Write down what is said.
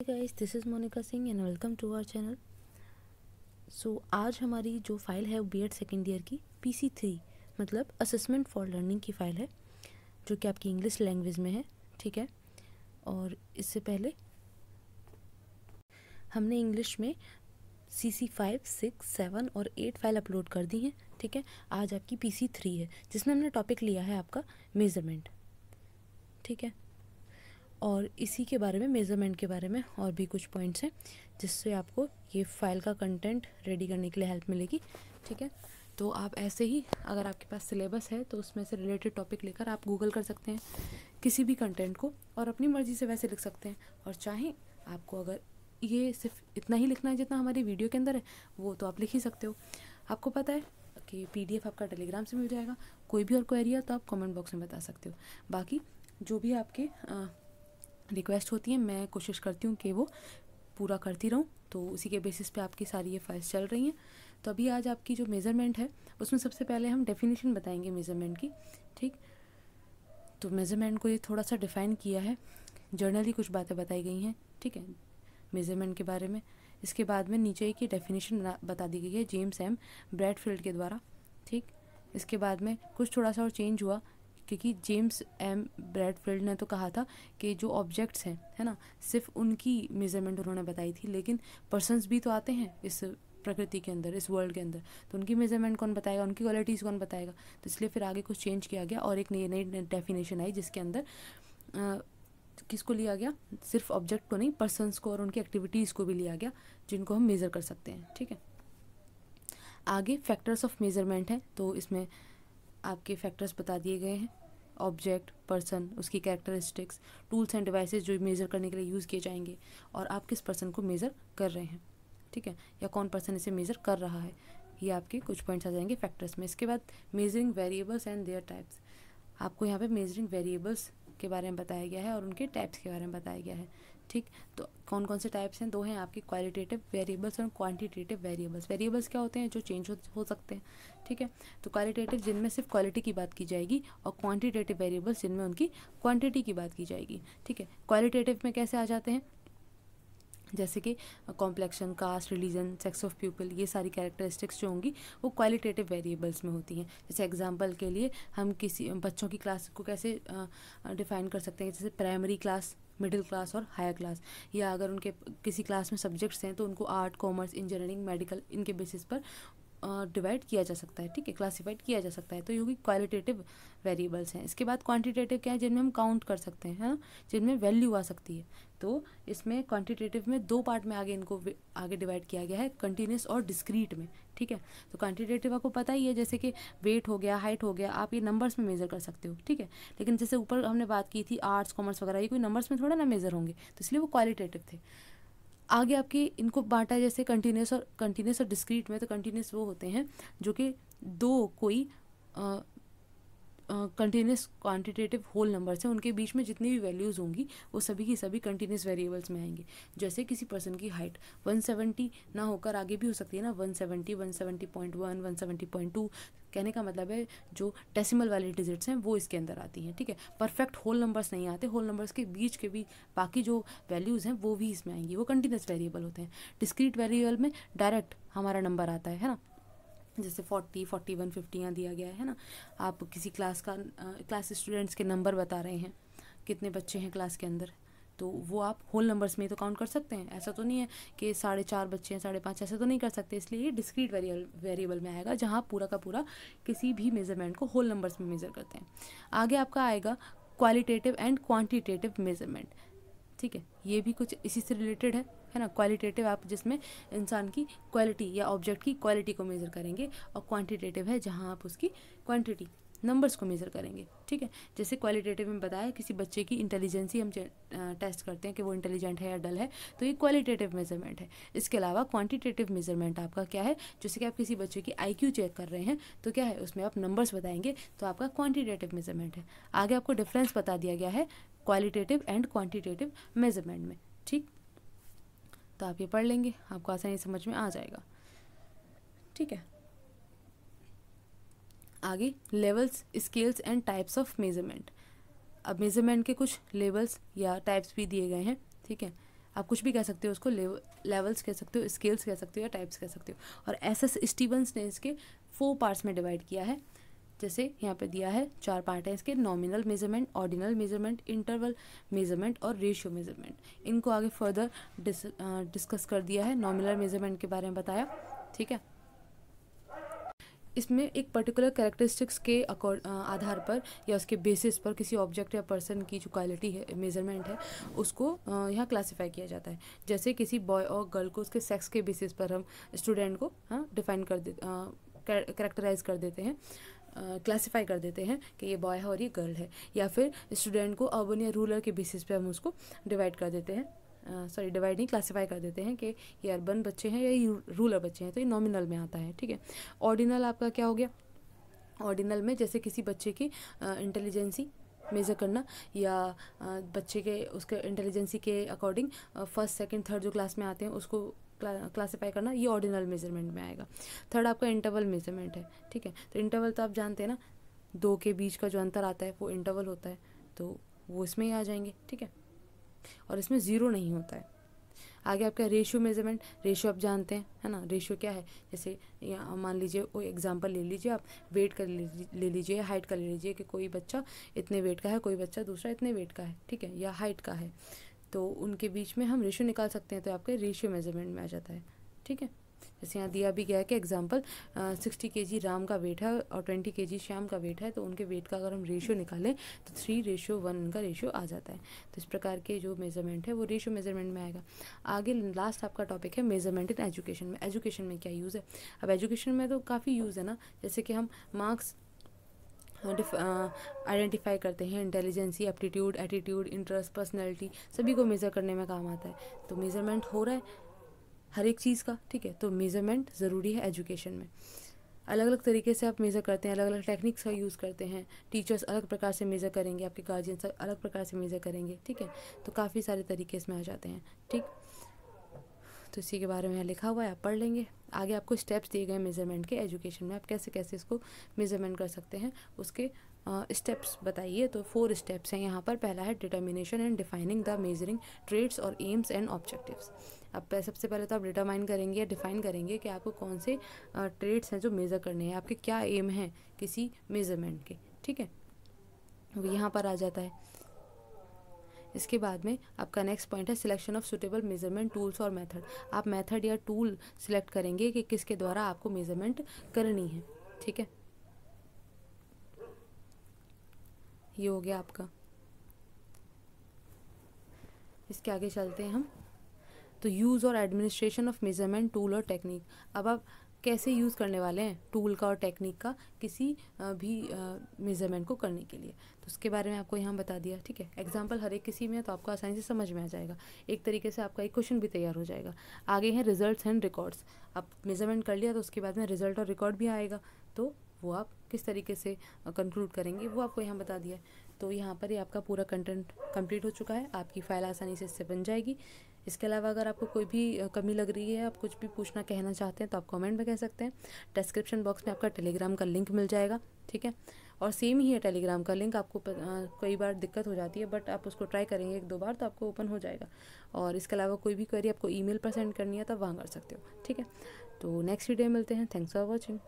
Hey guys, this is Monika Singh and welcome to our channel. आज हमारी जो फाइल है वो बीएड सेकेंड ईयर की PC3 मतलब असेसमेंट फॉर लर्निंग की फ़ाइल है, जो कि आपकी इंग्लिश लैंग्वेज में है। ठीक है, और इससे पहले हमने इंग्लिश में CC 5, 6, 7 और 8 फाइल अपलोड कर दी हैं। ठीक है, आज आपकी PC3 है जिसमें हमने टॉपिक लिया है आपका मेज़रमेंट। ठीक है, और इसी के बारे में मेज़रमेंट के बारे में और भी कुछ पॉइंट्स हैं जिससे आपको ये फाइल का कंटेंट रेडी करने के लिए हेल्प मिलेगी। ठीक है, तो आप ऐसे ही अगर आपके पास सिलेबस है तो उसमें से रिलेटेड टॉपिक लेकर आप गूगल कर सकते हैं किसी भी कंटेंट को और अपनी मर्ज़ी से वैसे लिख सकते हैं। और चाहें आपको अगर ये सिर्फ इतना ही लिखना है जितना हमारी वीडियो के अंदर है वो तो आप लिख ही सकते हो। आपको पता है कि PDF आपका टेलीग्राम से मिल जाएगा। कोई भी और क्वेरी है तो आप कमेंट बॉक्स में बता सकते हो। बाकी जो भी आपके रिक्वेस्ट होती है मैं कोशिश करती हूँ कि वो पूरा करती रहूँ, तो उसी के बेसिस पे आपकी सारी ये फाइल्स चल रही हैं। तो अभी आज आपकी जो मेज़रमेंट है उसमें सबसे पहले हम डेफिनेशन बताएंगे मेज़रमेंट की। ठीक, तो मेज़रमेंट को ये थोड़ा सा डिफ़ाइन किया है, जर्नली कुछ बातें बताई गई हैं। ठीक है, मेज़रमेंट के बारे में। इसके बाद में नीचे की डेफिनेशन बता दी गई है जेम्स एम ब्रैडफील्ड के द्वारा। ठीक, इसके बाद में कुछ थोड़ा सा और चेंज हुआ क्योंकि जेम्स एम ब्रैडफील्ड ने तो कहा था कि जो ऑब्जेक्ट्स हैं है ना, सिर्फ उनकी मेज़रमेंट उन्होंने बताई थी, लेकिन पर्सन्स भी तो आते हैं इस प्रकृति के अंदर, इस वर्ल्ड के अंदर, तो उनकी मेज़रमेंट कौन बताएगा, उनकी क्वालिटीज़ कौन बताएगा। तो इसलिए फिर आगे कुछ चेंज किया गया और एक नई डेफिनेशन आई जिसके अंदर किसको लिया गया, सिर्फ ऑब्जेक्ट को नहीं, पर्सन्स को और उनकी एक्टिविटीज़ को भी लिया गया जिनको हम मेज़र कर सकते हैं। ठीक है, आगे फैक्टर्स ऑफ मेज़रमेंट है, तो इसमें आपके फैक्टर्स बता दिए गए हैं, ऑब्जेक्ट, पर्सन, उसकी कैरेक्टरिस्टिक्स, टूल्स एंड डिवाइसेस जो मेज़र करने के लिए यूज़ किए जाएंगे और आप किस पर्सन को मेज़र कर रहे हैं। ठीक है, या कौन पर्सन इसे मेज़र कर रहा है, ये आपके कुछ पॉइंट्स आ जाएंगे फैक्टर्स में। इसके बाद measuring variables and there types, आपको यहाँ पे मेजरिंग वेरिएबल्स के बारे में बताया गया है और उनके टाइप्स के बारे में बताया गया है। ठीक, तो कौन कौन से टाइप्स हैं, दो हैं आपकी, क्वालिटेटिव वेरिएबल्स और क्वांटिटेटिव वेरिएबल्स। वेरिएबल्स क्या होते हैं, जो चेंज हो सकते हैं। ठीक है, तो क्वालिटेटिव जिनमें सिर्फ क्वालिटी की बात की जाएगी और क्वांटिटेटिव वेरिएबल्स जिनमें उनकी क्वांटिटी की बात की जाएगी। ठीक है, क्वालिटेटिव में कैसे आ जाते हैं, जैसे कि complexion, caste, religion, sex of people, ये सारी कैरेक्टरिस्टिक्स जो होंगी वो क्वालिटेटिव वेरिएबल्स में होती हैं। जैसे एग्जांपल के लिए हम किसी बच्चों की क्लास को कैसे डिफाइन कर सकते हैं, जैसे प्राइमरी क्लास, मिडिल क्लास और हायर क्लास, या अगर उनके किसी क्लास में सब्जेक्ट्स हैं तो उनको आर्ट, कॉमर्स, इंजीनियरिंग, मेडिकल, इनके बेसिस पर डिवाइड किया जा सकता है। ठीक है, क्लासीफाइड किया जा सकता है, तो ये क्वालिटेटिव वेरिएबल्स हैं। इसके बाद क्वांटिटेटिव क्या है, जिनमें हम काउंट कर सकते हैं, है ना, जिनमें वैल्यू आ सकती है। तो इसमें क्वांटिटेटिव में दो पार्ट में आगे इनको आगे डिवाइड किया गया है, कंटिन्यूस और डिस्क्रीट में। ठीक है, तो क्वांटिटेटिव आपको पता ही है, जैसे कि वेट हो गया, हाइट हो गया, आप ये नंबर्स में मेज़र कर सकते हो। ठीक है, लेकिन जैसे ऊपर हमने बात की थी आर्ट्स, कॉमर्स वगैरह, ये कोई नंबर्स में थोड़ा ना मेज़र होंगे, तो इसलिए वो क्वालिटेटिव थे। आगे आपकी इनको बांटा है जैसे कंटिन्यूस और डिस्क्रीट में। तो कंटिन्यूस वो होते हैं जो कि दो कोई कंटिन्यूस क्वांटिटेटिव होल नंबर्स हैं, उनके बीच में जितनी भी वैल्यूज़ होंगी वो सभी की सभी कंटिन्यूस वेरिएबल्स में आएंगे। जैसे किसी पर्सन की हाइट 170 ना होकर आगे भी हो सकती है ना, 170, 170.1, 170.2, कहने का मतलब है जो डेसिमल वाली डिजिट्स हैं वो इसके अंदर आती हैं। ठीक है, परफेक्ट होल नंबर्स नहीं आते, होल नंबर्स के बीच के भी बाकी जो वैल्यूज़ हैं वो भी इसमें आएंगी, वो कंटिन्यूस वेरिएबल होते हैं। डिस्क्रीट वेरिएबल में डायरेक्ट हमारा नंबर आता है ना, जैसे 40, 41, 50 यहाँ दिया गया है ना। आप किसी क्लास स्टूडेंट्स के नंबर बता रहे हैं, कितने बच्चे हैं क्लास के अंदर, तो वो आप होल नंबर्स में तो काउंट कर सकते हैं। ऐसा तो नहीं है कि 4.5 बच्चे हैं, 5.5, ऐसा तो नहीं कर सकते। इसलिए ये डिस्क्रीट वेरिएबल में आएगा, जहाँ आप पूरा का पूरा किसी भी मेजरमेंट को होल नंबर्स में मेज़र करते हैं। आगे आपका आएगा क्वालिटेटिव एंड क्वान्टिटेटिव मेजरमेंट। ठीक है, ये भी कुछ इसी से रिलेटेड है ना। क्वालिटेटिव आप जिसमें इंसान की क्वालिटी या ऑब्जेक्ट की क्वालिटी को मेज़र करेंगे, और क्वांटिटेटिव है जहां आप उसकी क्वांटिटी, नंबर्स को मेज़र करेंगे। ठीक है, जैसे क्वालिटेटिव में बताया किसी बच्चे की इंटेलिजेंसी हम टेस्ट करते हैं कि वो इंटेलिजेंट है या डल है, तो ये क्वालिटेटिव मेजरमेंट है। इसके अलावा क्वांटिटेटिव मेजरमेंट आपका क्या है, जैसे कि आप किसी बच्चे की IQ चेक कर रहे हैं तो क्या है, उसमें आप नंबर्स बताएंगे, तो आपका क्वांटिटेटिव मेजरमेंट है। आगे आपको डिफरेंस बता दिया गया है क्वालिटेटिव एंड क्वांटिटेटिव मेजरमेंट में। ठीक, तो आप ये पढ़ लेंगे, आपको आसानी समझ में आ जाएगा। ठीक है, आगे levels, scales and types of measurement. अब मेजरमेंट के कुछ लेवल्स या टाइप्स भी दिए गए हैं। ठीक है, आप कुछ भी कह सकते हो उसको, लेवल्स कह सकते हो, स्केल्स कह सकते हो या टाइप्स कह सकते हो। और एसएस स्टीवंस ने इसके 4 पार्ट्स में डिवाइड किया है। जैसे यहाँ पे दिया है 4 पार्ट है इसके, nominal measurement, ordinal measurement, interval measurement और रेशियो मेजरमेंट। इनको आगे फर्दर डिस्कस कर दिया है। नॉमिनल मेजरमेंट के बारे में बताया, ठीक है। इसमें एक पर्टिकुलर कैरेक्टरिस्टिक्स के आधार पर या उसके बेसिस पर किसी ऑब्जेक्ट या पर्सन की जो क्वालिटी है, मेजरमेंट है, उसको यहाँ क्लासिफाई किया जाता है। जैसे किसी बॉय और गर्ल को उसके सेक्स के बेसिस पर हम स्टूडेंट को डिफाइन कर दे, कैरेक्टराइज कर देते हैं, क्लासिफाई कर देते हैं कि ये बॉय है और ये गर्ल है। या फिर स्टूडेंट को अर्बन या रूरल के बेसिस पे हम उसको डिवाइड कर देते हैं, डिवाइड नहीं, क्लासिफाई कर देते हैं कि ये अर्बन बच्चे हैं या ये रूरल बच्चे हैं, तो ये नॉमिनल में आता है, ठीक है। ऑर्डिनल आपका क्या हो गया? ऑर्डिनल में जैसे किसी बच्चे की इंटेलिजेंसी मेज़र करना या बच्चे के उसके इंटेलिजेंसी के अकॉर्डिंग फर्स्ट सेकंड थर्ड जो क्लास में आते हैं उसको क्लासिफाई करना, ये ऑर्डिनल मेजरमेंट में आएगा। थर्ड आपका इंटरवल मेजरमेंट है, ठीक है। तो इंटरवल तो आप जानते हैं ना, 2 के बीच का जो अंतर आता है वो इंटरवल होता है, तो वो इसमें ही आ जाएंगे, ठीक है। और इसमें 0 नहीं होता है। आगे आपका रेशियो मेजरमेंट, रेशियो आप जानते हैं, है ना। रेशियो क्या है? जैसे यहाँ मान लीजिए कोई एग्जांपल ले लीजिए आप, वेट का ले लीजिए, हाइट का ले लीजिए कि कोई बच्चा इतने वेट का है, कोई बच्चा दूसरा इतने वेट का है, ठीक है, या हाइट का है, तो उनके बीच में हम रेशियो निकाल सकते हैं, तो आपके रेशियो मेजरमेंट में आ जाता है, ठीक है। जैसे यहाँ दिया भी गया है कि एग्जांपल 60 kg राम का वेट है और 20 kg श्याम का वेट है, तो उनके वेट का अगर हम रेशियो निकालें तो 3:1 उनका रेशियो आ जाता है। तो इस प्रकार के जो मेजरमेंट है वो रेशियो मेजरमेंट में आएगा। आगे लास्ट आपका टॉपिक है मेजरमेंट इन एजुकेशन में। एजुकेशन में क्या यूज़ है? अब एजुकेशन में तो काफ़ी यूज़ है ना, जैसे कि हम मार्क्स आइडेंटिफाई करते हैं, intelligence, aptitude, attitude, interest, personality, सभी को मेज़र करने में काम आता है। तो मेजरमेंट हो रहा है हर एक चीज़ का, ठीक है। तो मेजरमेंट ज़रूरी है एजुकेशन में। अलग अलग तरीके से आप मेज़र करते हैं, अलग अलग टेक्निक्स का यूज़ करते हैं। टीचर्स अलग प्रकार से मेज़र करेंगे, आपके गार्जियंस अलग प्रकार से मेज़र करेंगे, ठीक है। तो काफ़ी सारे तरीके इसमें आ जाते हैं, ठीक। तो इसी के बारे में यहाँ लिखा हुआ है, आप पढ़ लेंगे। आगे आपको स्टेप्स दिए गए मेजरमेंट के, एजुकेशन में आप कैसे कैसे इसको मेजरमेंट कर सकते हैं, उसके स्टेप्स बताइए। तो 4 स्टेप्स हैं यहाँ पर। पहला है determination and defining the measuring traits और एम्स एंड ऑब्जेक्टिव्स। अब सबसे पहले तो आप डिटरमाइन करेंगे या डिफाइन करेंगे कि आपको कौन से ट्रेड्स हैं जो मेज़र करने हैं, आपके क्या एम हैं किसी मेजरमेंट के, ठीक है, वो यहाँ पर आ जाता है। इसके बाद में आपका नेक्स्ट पॉइंट है selection of suitable measurement tools और मेथड। आप मेथड या टूल सिलेक्ट करेंगे कि किसके द्वारा आपको मेजरमेंट करनी है, ठीक है। ये हो गया आपका। इसके आगे चलते हैं हम। तो यूज़ और एडमिनिस्ट्रेशन ऑफ मेजरमेंट टूल और टेक्निक। अब आप कैसे यूज़ करने वाले हैं टूल का और टेक्निक का किसी भी मेजरमेंट को करने के लिए, तो उसके बारे में आपको यहाँ बता दिया, ठीक है। एग्जांपल हर एक किसी में है तो आपको आसानी से समझ में आ जाएगा, एक तरीके से आपका एक क्वेश्चन भी तैयार हो जाएगा। आगे हैं रिजल्ट्स एंड रिकॉर्ड्स। आप मेजरमेंट कर लिया तो उसके बाद में रिजल्ट और रिकॉर्ड भी आएगा, तो वो आप किस तरीके से कंक्लूड करेंगे वो आपको यहाँ बता दिया है। तो यहाँ पर ही आपका पूरा कंटेंट कंप्लीट हो चुका है, आपकी फ़ाइल आसानी से इससे बन जाएगी। इसके अलावा अगर आपको कोई भी कमी लग रही है, आप कुछ भी पूछना कहना चाहते हैं तो आप कमेंट में कह सकते हैं। डिस्क्रिप्शन बॉक्स में आपका टेलीग्राम का लिंक मिल जाएगा, ठीक है। और सेम ही है टेलीग्राम का लिंक, आपको कई बार दिक्कत हो जाती है बट आप उसको ट्राई करेंगे 1-2 बार तो आपको ओपन हो जाएगा। और इसके अलावा कोई भी क्वेरी आपको ईमेल पर सेंड करनी है तो आप वहाँ कर सकते हो, ठीक है। तो नेक्स्ट वीडियो में मिलते हैं। Thanks for watching.